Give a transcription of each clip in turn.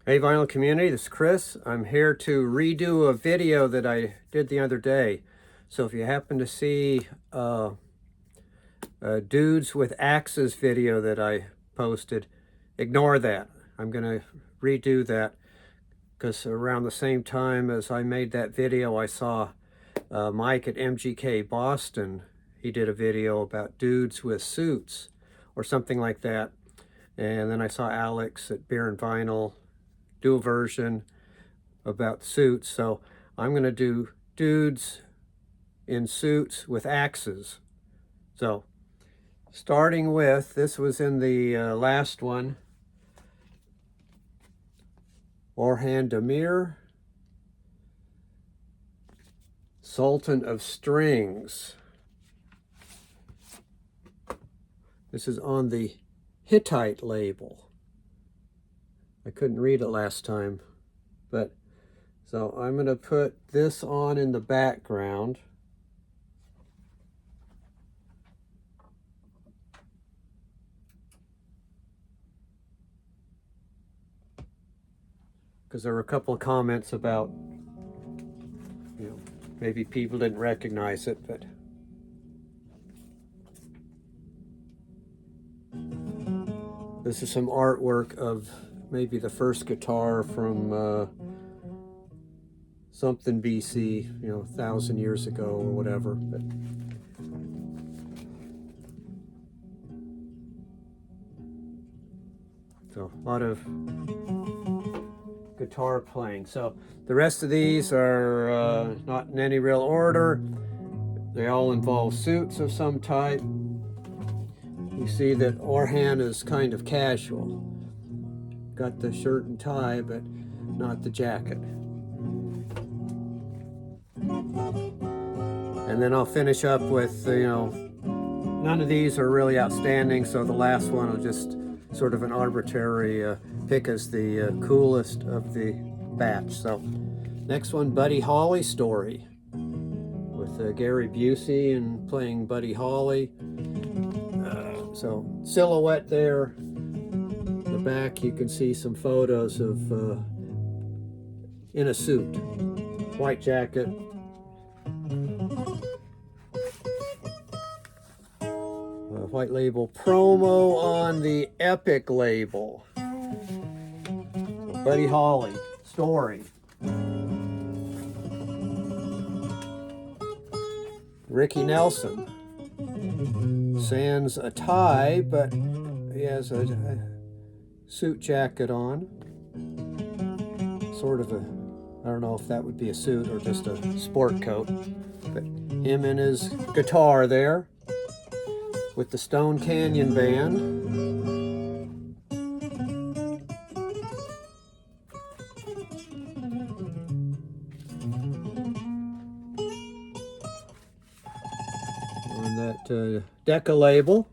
Hey vinyl community, this is Chris. I'm here to redo a video that I did the other day. So if you happen to see Dudes with Axes video that I posted, ignore that. I'm going to redo that because around the same time as I made that video, I saw Mike at MGK Boston. He did a video about dudes with suits or something like that. And then I saw Alex at Beer and Vinyl do a version about suits. So I'm going to do dudes in suits with axes. So starting with, this was in the last one, Orhan Demir, Sultan of Strings. This is on the Hittite label. I couldn't read it last time, but so I'm going to put this on in the background. Because there were a couple of comments about, maybe people didn't recognize it, but this is some artwork of maybe the first guitar from something BC, 1,000 years ago or whatever. But so a lot of guitar playing. So the rest of these are not in any real order. They all involve suits of some type. You see that Orhan is kind of casual. Got the shirt and tie, but not the jacket. And then I'll finish up with, none of these are really outstanding, so the last one will just sort of an arbitrary pick as the coolest of the batch. So next one, Buddy Holly story with Gary Busey and playing Buddy Holly. So silhouette there. In the back you can see some photos of in a suit, white jacket. White label promo on the Epic label. Buddy Holly story. Ricky Nelson. Sans a tie, but he has a suit jacket on. Sort of a, I don't know if that would be a suit or just a sport coat. But him and his guitar there with the Stone Canyon Band. On that Decca label.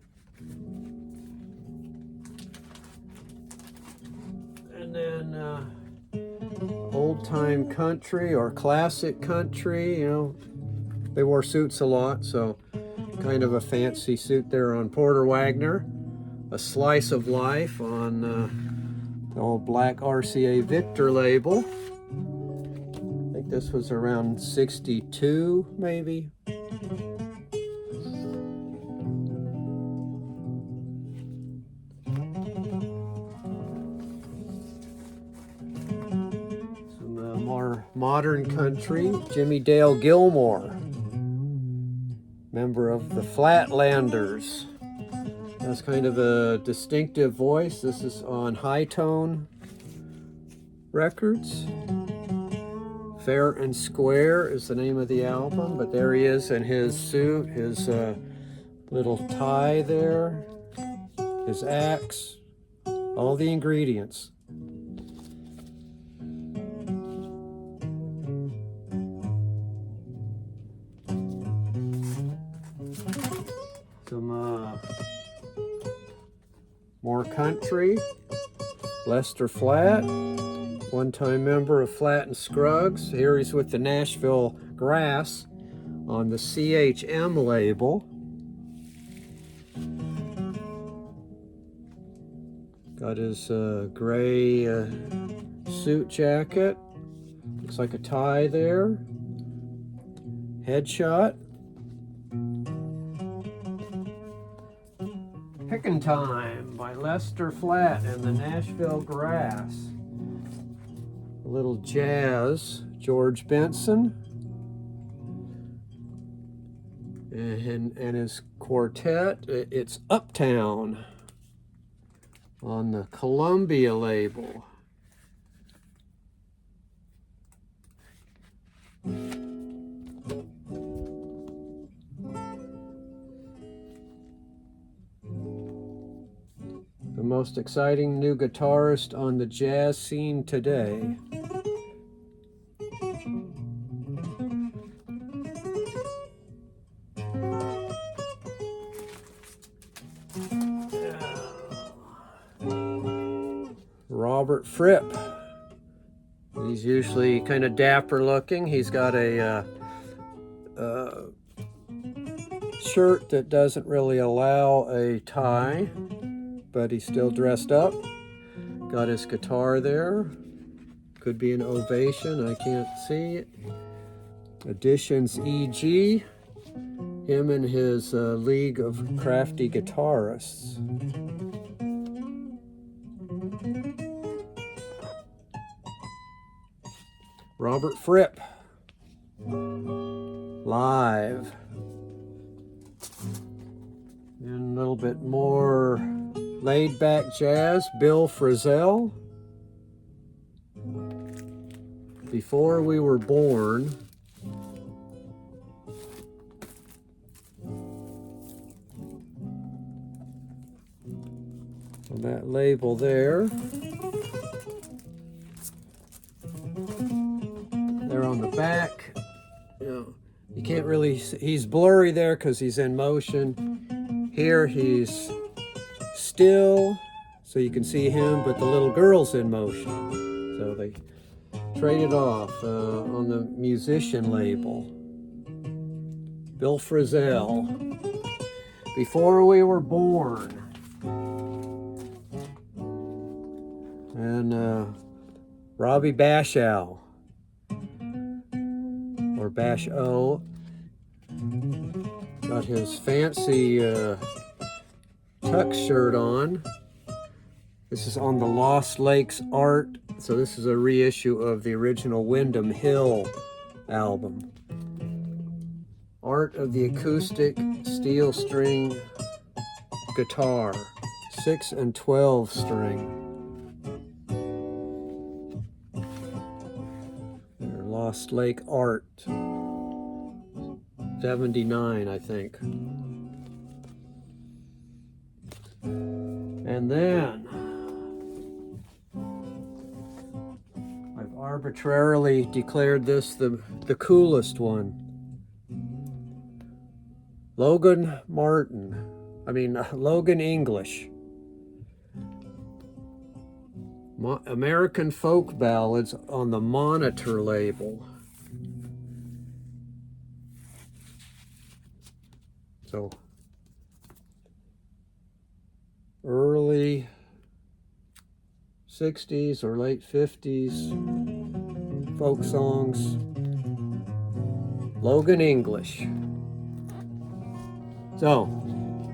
And then old time country or classic country, they wore suits a lot, so kind of a fancy suit there on Porter Wagner. A Slice of Life on the old black RCA Victor label. I think this was around 62 maybe. Some more modern country, Jimmy Dale Gilmore, member of the Flatlanders. Has kind of a distinctive voice. This is on High Tone Records. Fair and Square is the name of the album, but there he is in his suit, his little tie there, his axe, all the ingredients. Some more country. Lester Flatt, one-time member of Flatt and Scruggs. Here he's with the Nashville Grass on the CHM label. Got his gray suit jacket. Looks like a tie there. Headshot. Pickin' Time by Lester Flatt and the Nashville Grass. A little jazz, George Benson. And his quartet, it's Uptown on the Columbia label. The most exciting new guitarist on the jazz scene today. Robert Fripp. He's usually kind of dapper looking. He's got a shirt that doesn't really allow a tie, but he's still dressed up. Got his guitar there. Could be an Ovation, I can't see it. Editions EG. Him and his League of Crafty Guitarists. Robert Fripp. Live. And a little bit more laid-back jazz, Bill Frisell. Before We Were Born. On that label there. There on the back. You can't really see, he's blurry there because he's in motion. Here he's still, so you can see him, but the little girl's in motion. So they traded off on the musician label. Bill Frisell. Before We Were Born. And Robbie Bashow. Or Bash-O. Got his fancy tux shirt on. This is on the Lost Lakes Art. So this is a reissue of the original Windham Hill album. Art of the Acoustic Steel String Guitar. 6 and 12 string. Lost Lake Art. 79, I think. And then I've arbitrarily declared this the coolest one. Logan English. American Folk Ballads on the Monitor label. So, early 60s or late 50s folk songs. Logan English. So,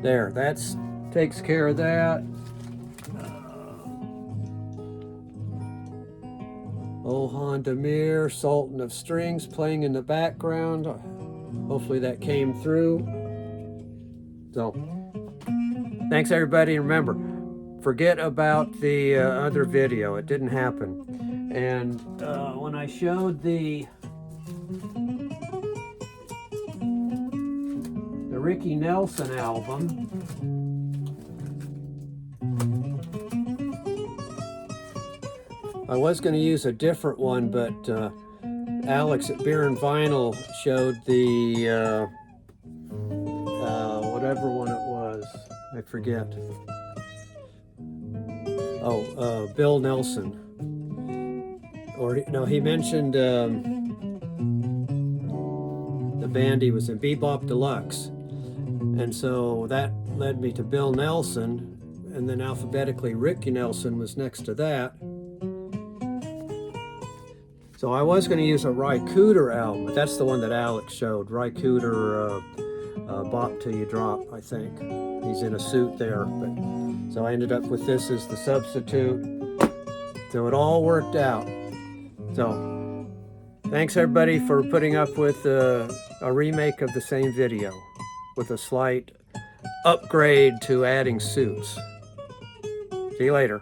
there, that's takes care of that. Ohan Demir, Sultan of Strings, playing in the background. Hopefully that came through. So, thanks everybody. Remember, forget about the other video. It didn't happen. And when I showed the Ricky Nelson album, I was going to use a different one, but Alex at Beer and Vinyl showed the whatever one it was, I forget. Oh, Bill Nelson. Or no, he mentioned the band he was in, Bebop Deluxe, and so that led me to Bill Nelson, and then alphabetically Ricky Nelson was next to that. So I was going to use a Ry Cooder album, but that's the one that Alex showed. Ry Cooder, Bop Till You Drop, I think. He's in a suit there. But so I ended up with this as the substitute. So it all worked out. So thanks everybody for putting up with a remake of the same video with a slight upgrade to adding suits. See you later.